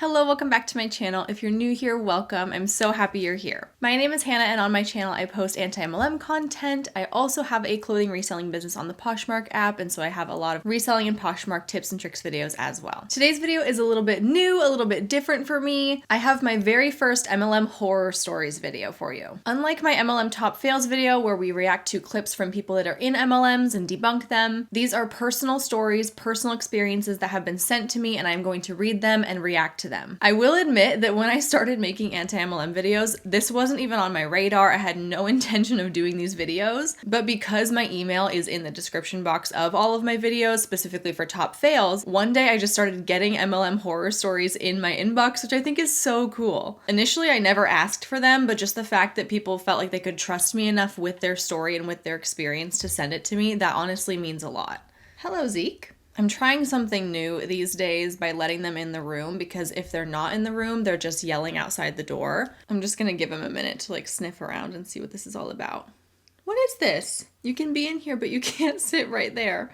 Hello, welcome back to my channel. If you're new here, welcome. I'm so happy you're here. My name is Hannah and on my channel I post anti-MLM content. I also have a clothing reselling business on the Poshmark app, and so I have a lot of reselling and Poshmark tips and tricks videos as well. Today's video is a little bit new, a little bit different for me. I have my very first MLM horror stories video for you. Unlike my MLM top fails video where we react to clips from people that are in MLMs and debunk them, these are personal stories, personal experiences that have been sent to me, and I'm going to read them and react to them. I will admit that when I started making anti-MLM videos, this wasn't even on my radar. I had no intention of doing these videos, but because my email is in the description box of all of my videos, specifically for top fails, one day I just started getting MLM horror stories in my inbox, which I think is so cool. Initially, I never asked for them, but just the fact that people felt like they could trust me enough with their story and with their experience to send it to me, that honestly means a lot. Hello, Zeke. I'm trying something new these days by letting them in the room, because if they're not in the room, they're just yelling outside the door. I'm just gonna give them a minute to sniff around and see what this is all about. What is this? You can be in here, but you can't sit right there.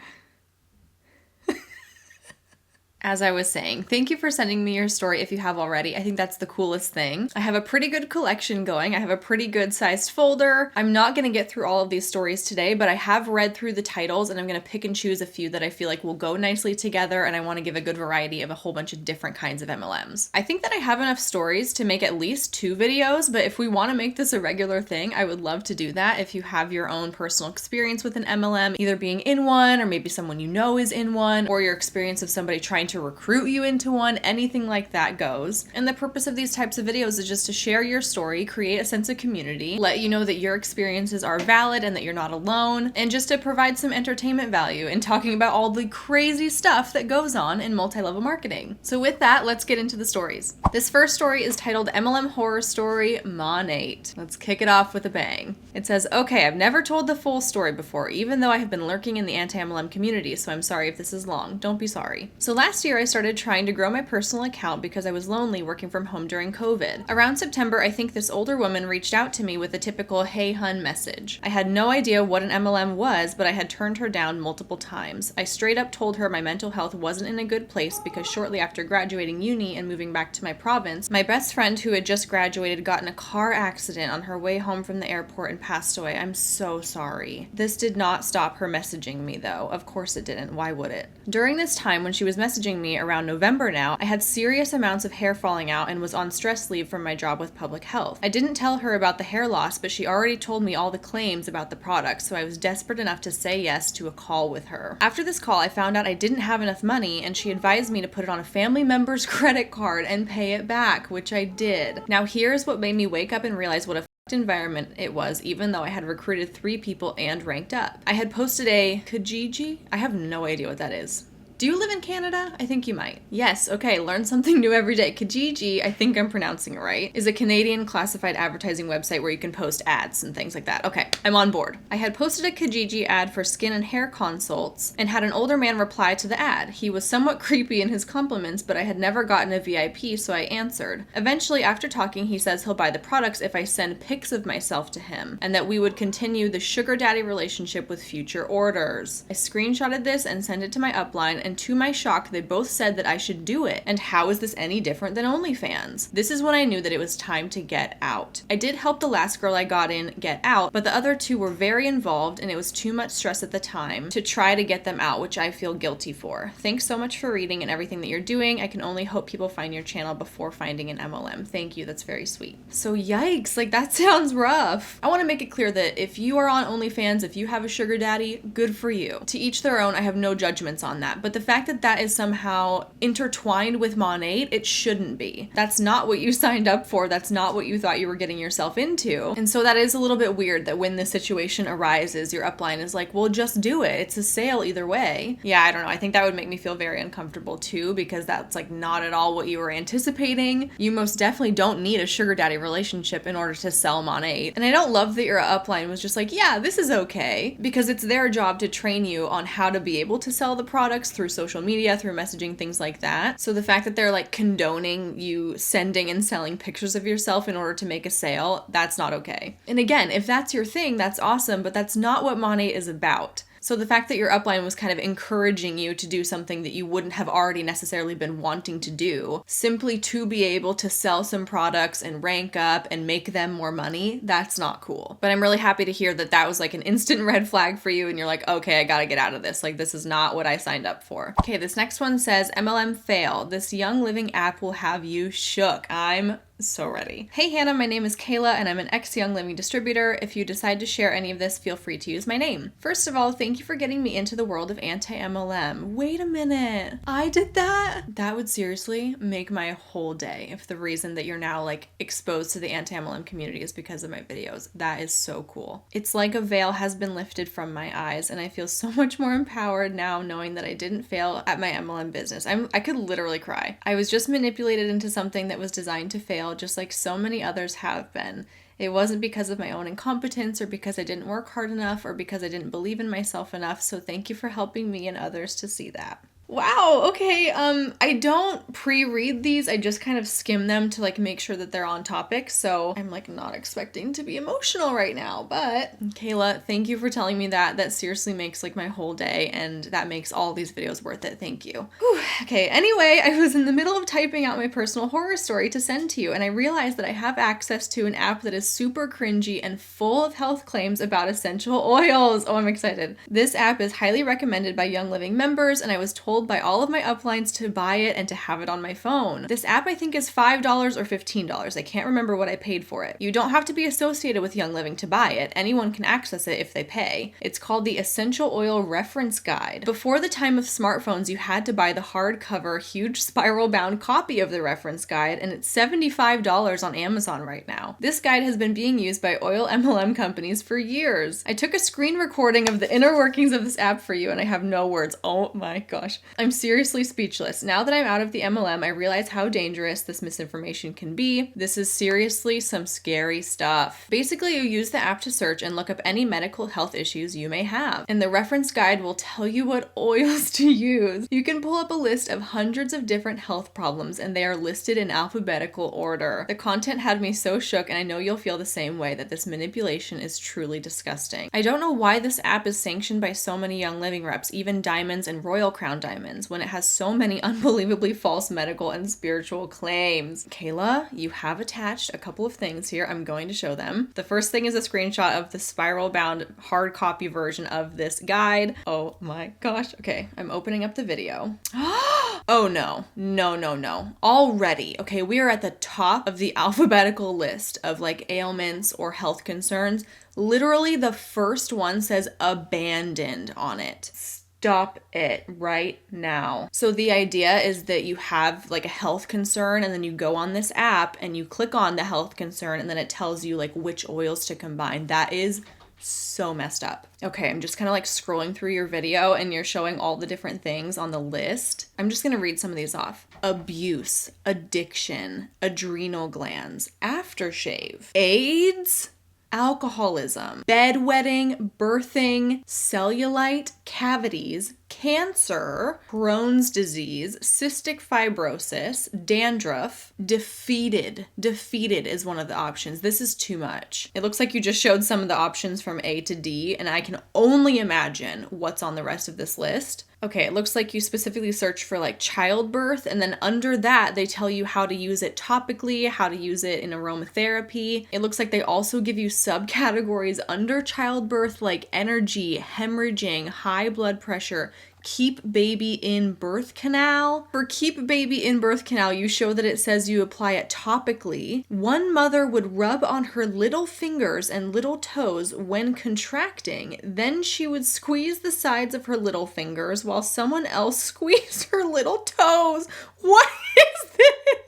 As I was saying, thank you for sending me your story if you have already. I think that's the coolest thing. I have a pretty good collection going. I have a pretty good sized folder. I'm not gonna get through all of these stories today, but I have read through the titles and I'm gonna pick and choose a few that I feel like will go nicely together, and I wanna give a good variety of a whole bunch of different kinds of MLMs. I think that I have enough stories to make at least 2 videos, but if we wanna make this a regular thing, I would love to do that. If you have your own personal experience with an MLM, either being in one, or maybe someone you know is in one, or your experience of somebody trying to recruit you into one, anything like that goes. And the purpose of these types of videos is just to share your story, create a sense of community, let you know that your experiences are valid and that you're not alone, and just to provide some entertainment value in talking about all the crazy stuff that goes on in multi-level marketing. So with that, let's get into the stories. This first story is titled MLM Horror Story Monat. Let's kick it off with a bang. It says, okay, I've never told the full story before, even though I have been lurking in the anti-MLM community, so I'm sorry if this is long. Don't be sorry. So last year I started trying to grow my personal account because I was lonely working from home during COVID. Around September, I think this older woman reached out to me with a typical "Hey hun" message. I had no idea what an MLM was, but I had turned her down multiple times. I straight up told her my mental health wasn't in a good place because shortly after graduating uni and moving back to my province, my best friend who had just graduated got in a car accident on her way home from the airport and passed away. I'm so sorry. This did not stop her messaging me though. Of course it didn't. Why would it? During this time when she was messaging me around November now, I had serious amounts of hair falling out and was on stress leave from my job with public health. I didn't tell her about the hair loss, but she already told me all the claims about the product, so I was desperate enough to say yes to a call with her. After this call, I found out I didn't have enough money, and she advised me to put it on a family member's credit card and pay it back, which I did. Now here's what made me wake up and realize what a environment it was, even though I had recruited 3 people and ranked up. I had posted a Kijiji? I have no idea what that is. Do you live in Canada? I think you might. Yes, okay, learn something new every day. Kijiji, I think I'm pronouncing it right, is a Canadian classified advertising website where you can post ads and things like that. Okay, I'm on board. I had posted a Kijiji ad for skin and hair consults and had an older man reply to the ad. He was somewhat creepy in his compliments, but I had never gotten a VIP, so I answered. Eventually, after talking, he says he'll buy the products if I send pics of myself to him, and that we would continue the sugar daddy relationship with future orders. I screenshotted this and sent it to my upline, and to my shock, they both said that I should do it. And how is this any different than OnlyFans? This is when I knew that it was time to get out. I did help the last girl I got in get out, but the other 2 were very involved, and it was too much stress at the time to try to get them out, which I feel guilty for. Thanks so much for reading and everything that you're doing. I can only hope people find your channel before finding an MLM. Thank you, that's very sweet. So yikes, that sounds rough. I want to make it clear that if you are on OnlyFans, if you have a sugar daddy, good for you. To each their own, I have no judgments on that, but the fact that that is somehow intertwined with Monat, it shouldn't be. That's not what you signed up for. That's not what you thought you were getting yourself into. And so that is a little bit weird that when this situation arises, your upline is like, well, just do it. It's a sale either way. Yeah, I don't know. I think that would make me feel very uncomfortable too, because that's not at all what you were anticipating. You most definitely don't need a sugar daddy relationship in order to sell Monat. And I don't love that your upline was just like, yeah, this is okay, because it's their job to train you on how to be able to sell the products through social media, through messaging, things like that. So the fact that they're condoning you sending and selling pictures of yourself in order to make a sale, that's not okay. And again, if that's your thing, that's awesome, but that's not what Monat is about. So the fact that your upline was kind of encouraging you to do something that you wouldn't have already necessarily been wanting to do, simply to be able to sell some products and rank up and make them more money, that's not cool. But I'm really happy to hear that that was like an instant red flag for you and you're like, okay, I gotta get out of this. Like, this is not what I signed up for. Okay, this next one says, MLM fail. This Young Living app will have you shook. I'm so ready. Hey Hannah, my name is Kayla and I'm an ex-Young Living distributor. If you decide to share any of this, feel free to use my name. First of all, thank you for getting me into the world of anti-MLM. Wait a minute. I did that? That would seriously make my whole day if the reason that you're now like exposed to the anti-MLM community is because of my videos. That is so cool. It's like a veil has been lifted from my eyes and I feel so much more empowered now knowing that I didn't fail at my MLM business. I could literally cry. I was just manipulated into something that was designed to fail, just like so many others have been. It wasn't because of my own incompetence or because I didn't work hard enough or because I didn't believe in myself enough. So thank you for helping me and others to see that. Wow, okay, I don't pre-read these, I just kind of skim them to like make sure that they're on topic, so I'm like not expecting to be emotional right now, but Kayla, thank you for telling me that. That seriously makes like my whole day, and that makes all these videos worth it, thank you. Whew. Okay, anyway, I was in the middle of typing out my personal horror story to send to you, and I realized that I have access to an app that is super cringy and full of health claims about essential oils. Oh, I'm excited. This app is highly recommended by Young Living members, and I was told by all of my uplines to buy it and to have it on my phone. This app I think is $5 or $15. I can't remember what I paid for it. You don't have to be associated with Young Living to buy it. Anyone can access it if they pay. It's called the Essential Oil Reference Guide. Before the time of smartphones, you had to buy the hardcover, huge spiral-bound copy of the reference guide, and it's $75 on Amazon right now. This guide has been being used by oil MLM companies for years. I took a screen recording of the inner workings of this app for you, and I have no words. Oh my gosh. I'm seriously speechless. Now that I'm out of the MLM, I realize how dangerous this misinformation can be. This is seriously some scary stuff. Basically, you use the app to search and look up any medical health issues you may have, and the reference guide will tell you what oils to use. You can pull up a list of hundreds of different health problems, and they are listed in alphabetical order. The content had me so shook, and I know you'll feel the same way, that this manipulation is truly disgusting. I don't know why this app is sanctioned by so many Young Living reps, even diamonds and Royal Crown diamonds, when it has so many unbelievably false medical and spiritual claims. Kayla, you have attached a couple of things here. I'm going to show them. The first thing is a screenshot of the spiral-bound hard copy version of this guide. Oh my gosh. Okay, I'm opening up the video. Oh no. No. Already, okay, we are at the top of the alphabetical list of like ailments or health concerns. Literally the first one says abandoned on it. Stop it right now. So the idea is that you have like a health concern and then you go on this app and you click on the health concern and then it tells you like which oils to combine. That is so messed up. Okay, I'm just kind of like scrolling through your video and you're showing all the different things on the list. I'm just gonna read some of these off. Abuse, addiction, adrenal glands, aftershave, AIDS, alcoholism, bedwetting, birthing, cellulite, cavities, cancer, Crohn's disease, cystic fibrosis, dandruff, defeated. Defeated is one of the options. This is too much. It looks like you just showed some of the options from A to D, and I can only imagine what's on the rest of this list. Okay, it looks like you specifically search for like childbirth, and then under that, they tell you how to use it topically, how to use it in aromatherapy. It looks like they also give you subcategories under childbirth, like energy, hemorrhaging, high blood pressure, keep baby in birth canal. For keep baby in birth canal, you show that it says you apply it topically. One mother would rub on her little fingers and little toes when contracting. Then she would squeeze the sides of her little fingers while someone else squeezed her little toes. What is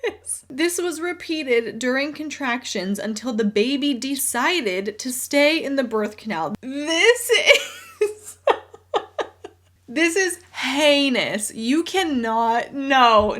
this? This was repeated during contractions until the baby decided to stay in the birth canal. This is heinous. You cannot, no.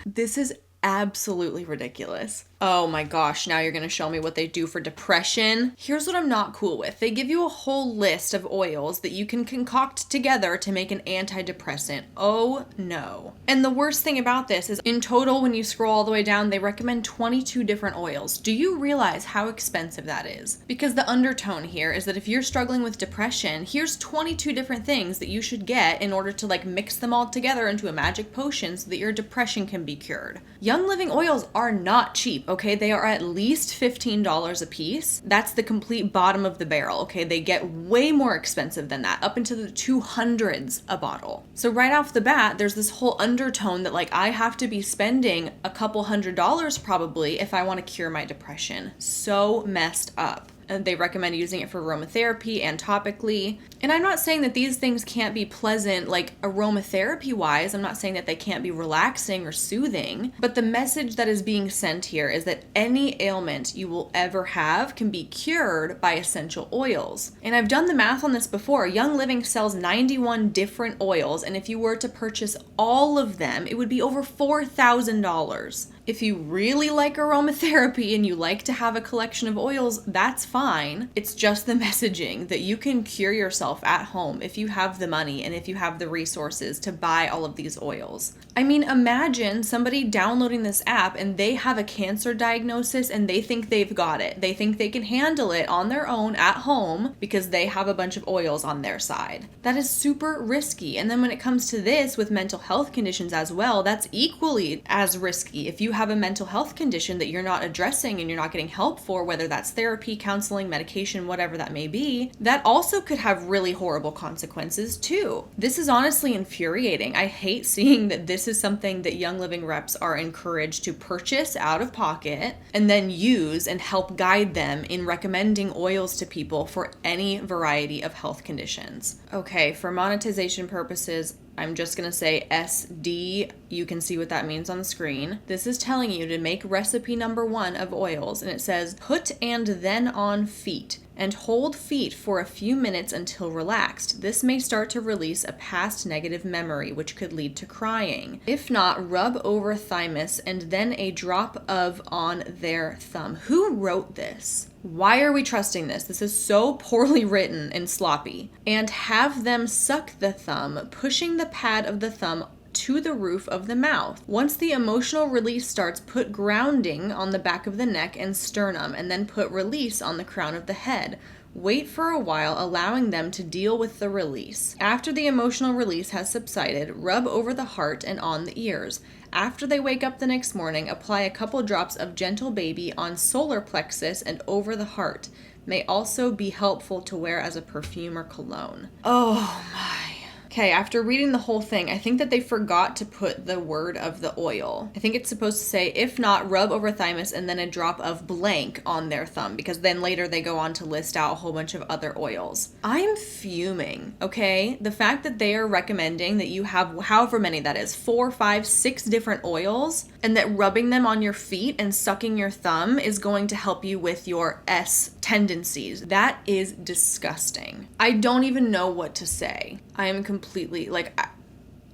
This is absolutely ridiculous. Oh my gosh, now you're gonna show me what they do for depression. Here's what I'm not cool with. They give you a whole list of oils that you can concoct together to make an antidepressant. Oh no. And the worst thing about this is in total, when you scroll all the way down, they recommend 22 different oils. Do you realize how expensive that is? Because the undertone here is that if you're struggling with depression, here's 22 different things that you should get in order to like mix them all together into a magic potion so that your depression can be cured. Young Living oils are not cheap. Okay, they are at least $15 a piece. That's the complete bottom of the barrel. Okay, they get way more expensive than that, up into the 200s a bottle. So right off the bat, there's this whole undertone that like I have to be spending a couple $100s probably if I want to cure my depression. So messed up. And they recommend using it for aromatherapy and topically. And I'm not saying that these things can't be pleasant, like aromatherapy wise. I'm not saying that they can't be relaxing or soothing. But the message that is being sent here is that any ailment you will ever have can be cured by essential oils. And I've done the math on this before. Young Living sells 91 different oils. And if you were to purchase all of them, it would be over $4,000. If you really like aromatherapy and you like to have a collection of oils, that's fine. It's just the messaging that you can cure yourself at home if you have the money and if you have the resources to buy all of these oils. I mean, imagine somebody downloading this app and they have a cancer diagnosis and they think they've got it. They think they can handle it on their own at home because they have a bunch of oils on their side. That is super risky. And then when it comes to this with mental health conditions as well, that's equally as risky. If you have a mental health condition that you're not addressing and you're not getting help for, whether that's therapy, counseling, medication, whatever that may be, that also could have really horrible consequences too. This is honestly infuriating. I hate seeing that this is something that Young Living reps are encouraged to purchase out of pocket and then use and help guide them in recommending oils to people for any variety of health conditions. Okay, for monetization purposes, I'm just going to say SD. You can see what that means on the screen. This is telling you to make recipe number 1 of oils, and it says put and then on feet and hold feet for a few minutes until relaxed. This may start to release a past negative memory, which could lead to crying. If not, rub over thymus and then a drop of on their thumb. Who wrote this? Why are we trusting this? This is so poorly written and sloppy. And have them suck the thumb, pushing the pad of the thumb to the roof of the mouth. Once the emotional release starts, put grounding on the back of the neck and sternum, and then put release on the crown of the head. Wait for a while, allowing them to deal with the release. After the emotional release has subsided, rub over the heart and on the ears. After they wake up the next morning, apply a couple drops of Gentle Baby on solar plexus and over the heart. May also be helpful to wear as a perfume or cologne. Oh my. Okay, after reading the whole thing, I think that they forgot to put the word of the oil. I think it's supposed to say, if not, rub over thymus and then a drop of blank on their thumb, because then later they go on to list out a whole bunch of other oils. I'm fuming, okay? The fact that they are recommending that you have however many that is, 4, 5, 6 different oils, and that rubbing them on your feet and sucking your thumb is going to help you with your S tendencies. That is disgusting. I don't even know what to say. I am completely,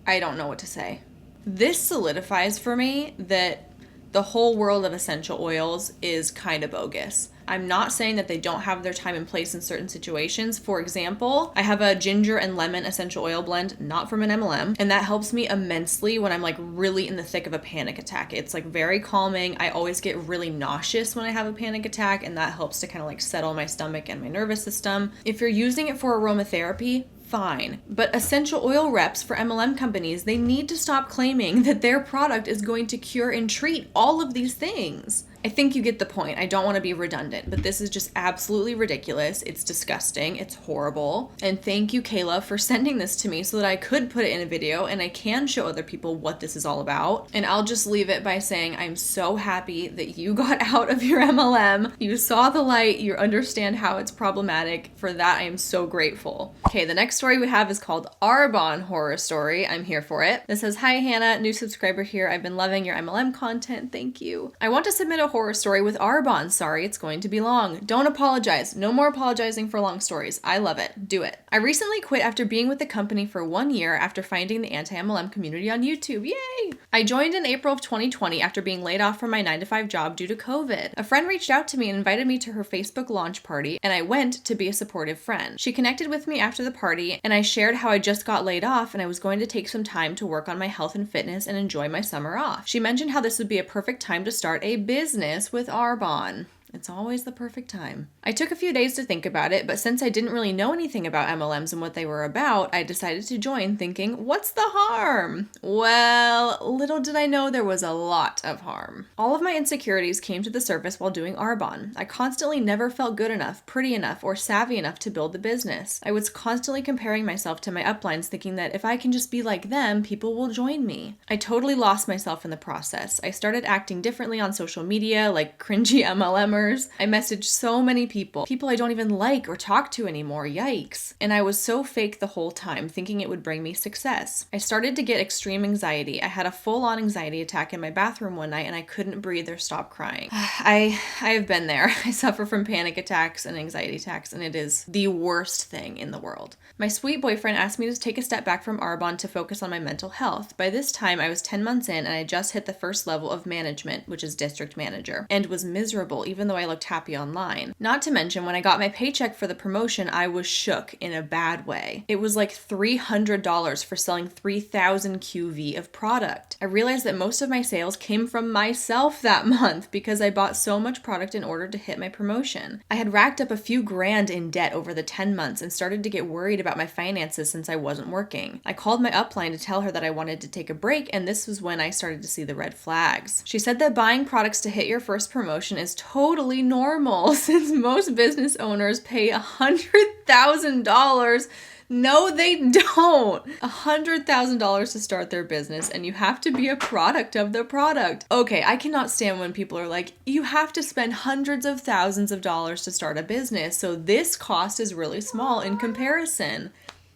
I don't know what to say. This solidifies for me that the whole world of essential oils is kind of bogus. I'm not saying that they don't have their time and place in certain situations. For example, I have a ginger and lemon essential oil blend, not from an MLM, and that helps me immensely when I'm really in the thick of a panic attack. It's very calming. I always get really nauseous when I have a panic attack, and that helps to kind of settle my stomach and my nervous system. If you're using it for aromatherapy, fine. But essential oil reps for MLM companies, they need to stop claiming that their product is going to cure and treat all of these things. I think you get the point. I don't want to be redundant, but this is just absolutely ridiculous. It's disgusting. It's horrible. And thank you, Kayla, for sending this to me so that I could put it in a video and I can show other people what this is all about. And I'll just leave it by saying I'm so happy that you got out of your MLM. You saw the light. You understand how it's problematic. For that, I am so grateful. Okay, the next story we have is called Arbonne Horror Story. I'm here for it. This says, hi, Hannah, new subscriber here. I've been loving your MLM content. Thank you. I want to submit a horror story with Arbonne. Sorry, it's going to be long. Don't apologize. No more apologizing for long stories. I love it. Do it. I recently quit after being with the company for 1 year after finding the anti-MLM community on YouTube. Yay! I joined in April of 2020 after being laid off from my 9-to-5 job due to COVID. A friend reached out to me and invited me to her Facebook launch party, and I went to be a supportive friend. She connected with me after the party, and I shared how I just got laid off and I was going to take some time to work on my health and fitness and enjoy my summer off. She mentioned how this would be a perfect time to start a business with Arbonne. It's always the perfect time. I took a few days to think about it, but since I didn't really know anything about MLMs and what they were about, I decided to join thinking, what's the harm? Well, little did I know there was a lot of harm. All of my insecurities came to the surface while doing Arbonne. I constantly never felt good enough, pretty enough, or savvy enough to build the business. I was constantly comparing myself to my uplines, thinking that if I can just be like them, people will join me. I totally lost myself in the process. I started acting differently on social media, like cringy MLMers. I messaged so many people I don't even like or talk to anymore, yikes. And I was so fake the whole time, thinking it would bring me success. I started to get extreme anxiety. I had a full-on anxiety attack in my bathroom one night and I couldn't breathe or stop crying. I have been there. I suffer from panic attacks and anxiety attacks, and it is the worst thing in the world. My sweet boyfriend asked me to take a step back from Arbonne to focus on my mental health. By this time, I was 10 months in and I just hit the first level of management, which is district manager, and was miserable even though I looked happy online. Not to mention, when I got my paycheck for the promotion, I was shook in a bad way. It was like $300 for selling 3,000 QV of product. I realized that most of my sales came from myself that month because I bought so much product in order to hit my promotion. I had racked up a few grand in debt over the 10 months and started to get worried about my finances since I wasn't working. I called my upline to tell her that I wanted to take a break, and this was when I started to see the red flags. She said that buying products to hit your first promotion is totally normal since most business owners pay $100,000. No, they don't. $100,000 to start their business, and you have to be a product of the product. Okay, I cannot stand when people are like, you have to spend hundreds of thousands of dollars to start a business, so this cost is really small in comparison.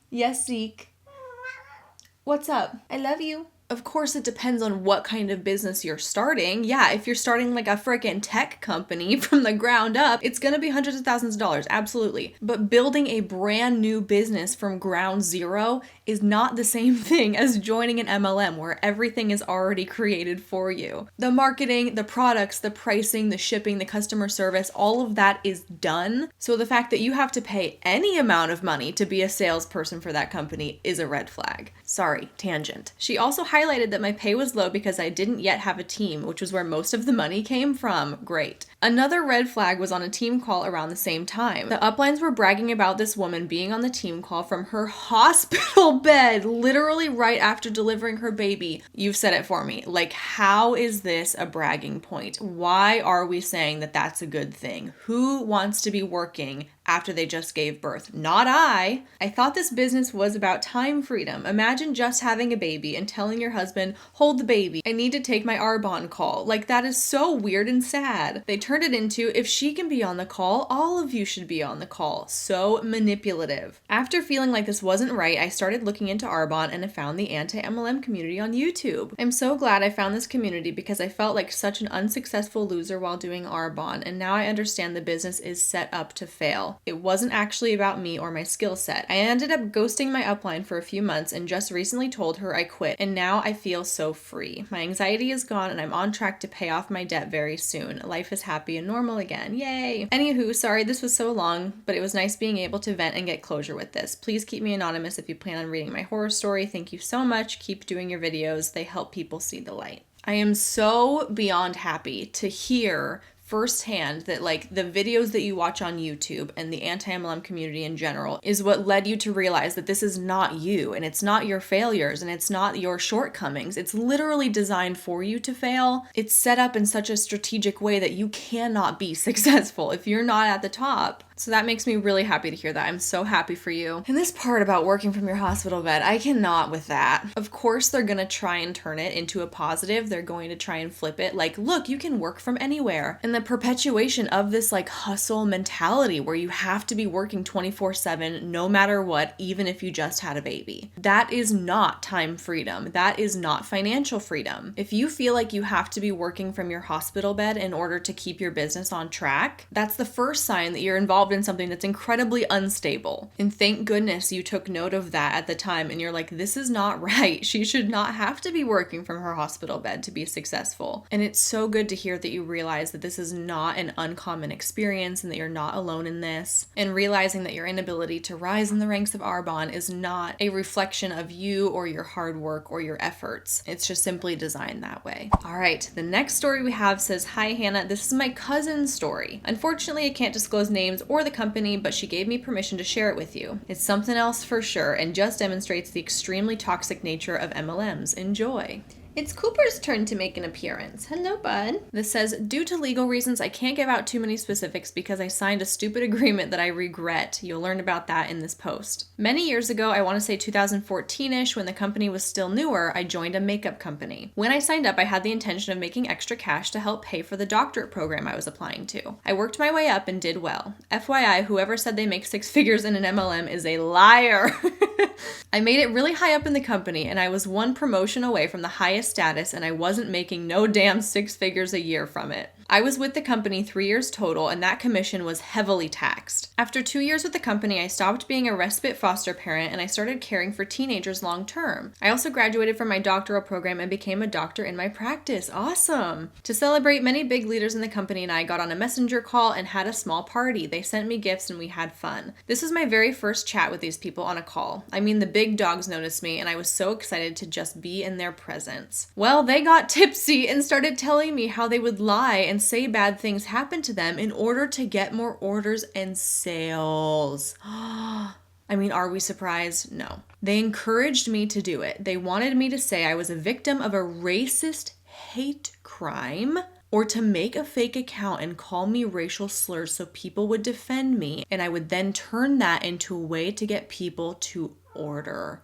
Yes, Zeke. What's up? I love you. Of course, it depends on what kind of business you're starting. Yeah, if you're starting like a freaking tech company from the ground up, it's gonna be hundreds of thousands of dollars, absolutely. But building a brand new business from ground zero is not the same thing as joining an MLM where everything is already created for you. The marketing, the products, the pricing, the shipping, the customer service, all of that is done. So the fact that you have to pay any amount of money to be a salesperson for that company is a red flag. Sorry, tangent. She also highlighted that my pay was low because I didn't yet have a team, which was where most of the money came from. Great. Another red flag was on a team call around the same time. The uplines were bragging about this woman being on the team call from her hospital bed, literally right after delivering her baby. You've said it for me. Like, how is this a bragging point? Why are we saying that that's a good thing? Who wants to be working after they just gave birth? Not I. I thought this business was about time freedom. Imagine just having a baby and telling your husband, hold the baby, I need to take my Arbonne call. Like, that is so weird and sad. They turned it into, if she can be on the call, all of you should be on the call. So manipulative. After feeling like this wasn't right, I started looking into Arbonne and I found the anti-MLM community on YouTube. I'm so glad I found this community because I felt like such an unsuccessful loser while doing Arbonne, and now I understand the business is set up to fail. It wasn't actually about me or my skill set. I ended up ghosting my upline for a few months and just recently told her I quit, and now I feel so free. My anxiety is gone and I'm on track to pay off my debt very soon. Life is happy and normal again. Yay! Anywho, sorry this was so long, but it was nice being able to vent and get closure with this. Please keep me anonymous if you plan on reading my horror story. Thank you so much. Keep doing your videos. They help people see the light. I am so beyond happy to hear firsthand that like the videos that you watch on YouTube and the anti-MLM community in general is what led you to realize that this is not you, and it's not your failures, and it's not your shortcomings. It's literally designed for you to fail. It's set up in such a strategic way that you cannot be successful if you're not at the top. So that makes me really happy to hear that. I'm so happy for you. And this part about working from your hospital bed, I cannot with that. Of course, they're gonna try and turn it into a positive. They're going to try and flip it. Like, look, you can work from anywhere. And the perpetuation of this like hustle mentality where you have to be working 24/7 no matter what, even if you just had a baby. That is not time freedom. That is not financial freedom. If you feel like you have to be working from your hospital bed in order to keep your business on track, that's the first sign that you're involved in something that's incredibly unstable. And thank goodness you took note of that at the time and you're like, this is not right. She should not have to be working from her hospital bed to be successful. And it's so good to hear that you realize that this is not an uncommon experience and that you're not alone in this. And realizing that your inability to rise in the ranks of Arbonne is not a reflection of you or your hard work or your efforts. It's just simply designed that way. All right, the next story we have says, "Hi Hannah, this is my cousin's story. Unfortunately, I can't disclose names or the company, but she gave me permission to share it with you. It's something else for sure and just demonstrates the extremely toxic nature of MLMs. Enjoy." It's Cooper's turn to make an appearance. Hello, bud. This says, "Due to legal reasons, I can't give out too many specifics because I signed a stupid agreement that I regret. You'll learn about that in this post. Many years ago, I want to say 2014-ish, when the company was still newer, I joined a makeup company. When I signed up, I had the intention of making extra cash to help pay for the doctorate program I was applying to. I worked my way up and did well. FYI, whoever said they make 6 figures in an MLM is a liar." I made it really high up in the company and I was one promotion away from the highest status and I wasn't making no damn 6 figures a year from it. I was with the company 3 years total and that commission was heavily taxed. After 2 years with the company, I stopped being a respite foster parent and I started caring for teenagers long term. I also graduated from my doctoral program and became a doctor in my practice. Awesome! To celebrate, many big leaders in the company and I got on a messenger call and had a small party. They sent me gifts and we had fun. This was my very first chat with these people on a call. I mean, the big dogs noticed me and I was so excited to just be in their presence. Well, they got tipsy and started telling me how they would lie and say bad things happen to them in order to get more orders and sales. I mean, are we surprised? No. They encouraged me to do it. They wanted me to say I was a victim of a racist hate crime or to make a fake account and call me racial slurs so people would defend me and I would then turn that into a way to get people to order.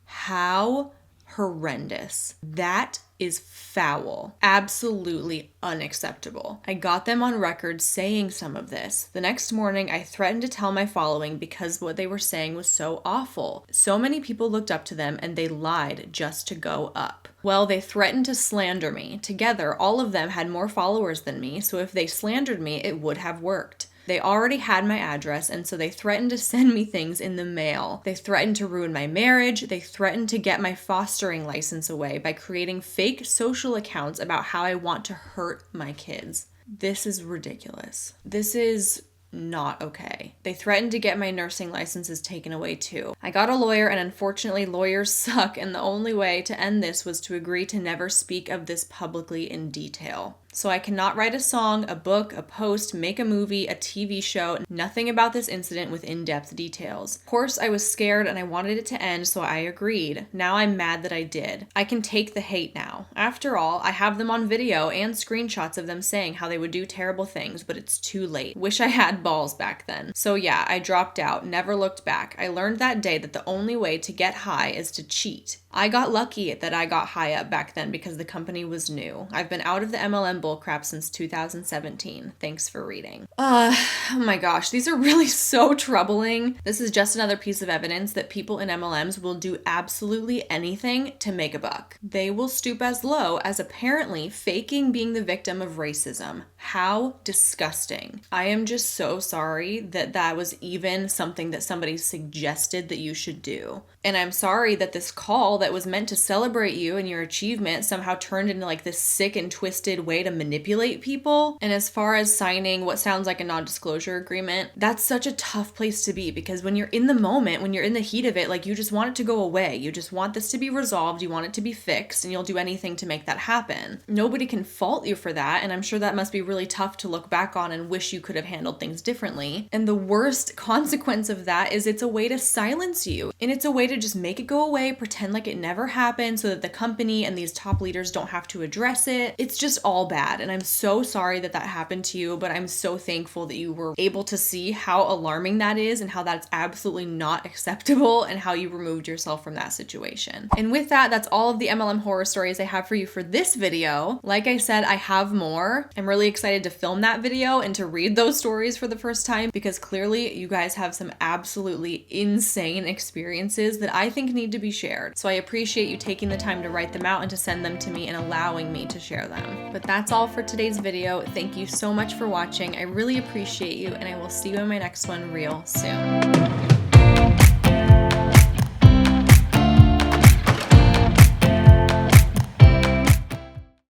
How horrendous. That is foul. Absolutely unacceptable. I got them on record saying some of this. The next morning, I threatened to tell my following because what they were saying was so awful. So many people looked up to them and they lied just to go up. Well, they threatened to slander me. Together, all of them had more followers than me, so if they slandered me, it would have worked. They already had my address, and so they threatened to send me things in the mail. They threatened to ruin my marriage. They threatened to get my fostering license away by creating fake social accounts about how I want to hurt my kids. This is ridiculous. This is not okay. They threatened to get my nursing licenses taken away too. I got a lawyer and unfortunately lawyers suck and the only way to end this was to agree to never speak of this publicly in detail. So I cannot write a song, a book, a post, make a movie, a TV show, nothing about this incident with in-depth details. Of course, I was scared and I wanted it to end, so I agreed. Now I'm mad that I did. I can take the hate now. After all, I have them on video and screenshots of them saying how they would do terrible things, but it's too late. Wish I had balls back then. So yeah, I dropped out, never looked back. I learned that day that the only way to get high is to cheat. I got lucky that I got high up back then because the company was new. I've been out of the MLM bullcrap since 2017. Thanks for reading. Oh my gosh, these are really so troubling. This is just another piece of evidence that people in MLMs will do absolutely anything to make a buck. They will stoop as low as apparently faking being the victim of racism. How disgusting. I am just so sorry that that was even something that somebody suggested that you should do. And I'm sorry that this call that was meant to celebrate you and your achievement somehow turned into like this sick and twisted way to manipulate people. And as far as signing what sounds like a non-disclosure agreement, that's such a tough place to be because when you're in the moment, when you're in the heat of it, like you just want it to go away. You just want this to be resolved. You want it to be fixed and you'll do anything to make that happen. Nobody can fault you for that. And I'm sure that must be really really tough to look back on and wish you could have handled things differently. And the worst consequence of that is it's a way to silence you. And it's a way to just make it go away, pretend like it never happened so that the company and these top leaders don't have to address it. It's just all bad. And I'm so sorry that that happened to you, but I'm so thankful that you were able to see how alarming that is and how that's absolutely not acceptable and how you removed yourself from that situation. And with that, that's all of the MLM horror stories I have for you for this video. Like I said, I have more. I'm really excited to film that video and to read those stories for the first time because clearly you guys have some absolutely insane experiences that I think need to be shared. So I appreciate you taking the time to write them out and to send them to me and allowing me to share them. But that's all for today's video. Thank you so much for watching. I really appreciate you, and I will see you in my next one real soon.